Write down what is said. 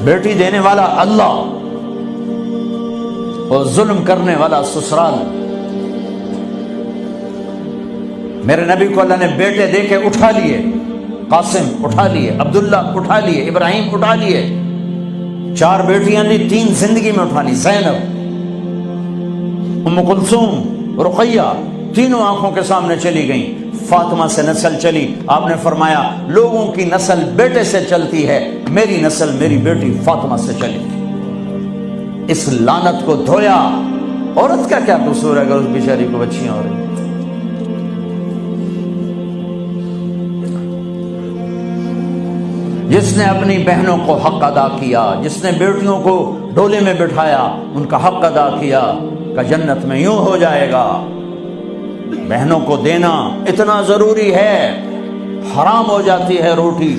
بیٹی دینے والا اللہ اور ظلم کرنے والا سسرال۔ میرے نبی کو اللہ نے بیٹے دے کے اٹھا لیے، قاسم اٹھا لیے، عبداللہ اٹھا لیے، ابراہیم اٹھا لیے، 4 بیٹیاں دی 3 زندگی میں اٹھا لی، زینب، ام کلثوم، رقیہ، تینوں آنکھوں کے سامنے چلی گئیں۔ فاطمہ سے نسل چلی، آپ نے فرمایا لوگوں کی نسل بیٹے سے چلتی ہے، میری نسل میری بیٹی فاطمہ سے چلی۔ اس لعنت کو دھویا۔ عورت کا کیا قصور ہے اگر اس بیچاری کو بچیاں ہو رہی؟ جس نے اپنی بہنوں کو حق ادا کیا، جس نے بیٹیوں کو ڈولے میں بٹھایا، ان کا حق ادا کیا، کہ جنت میں یوں ہو جائے گا۔ بہنوں کو دینا اتنا ضروری ہے، حرام ہو جاتی ہے روٹی۔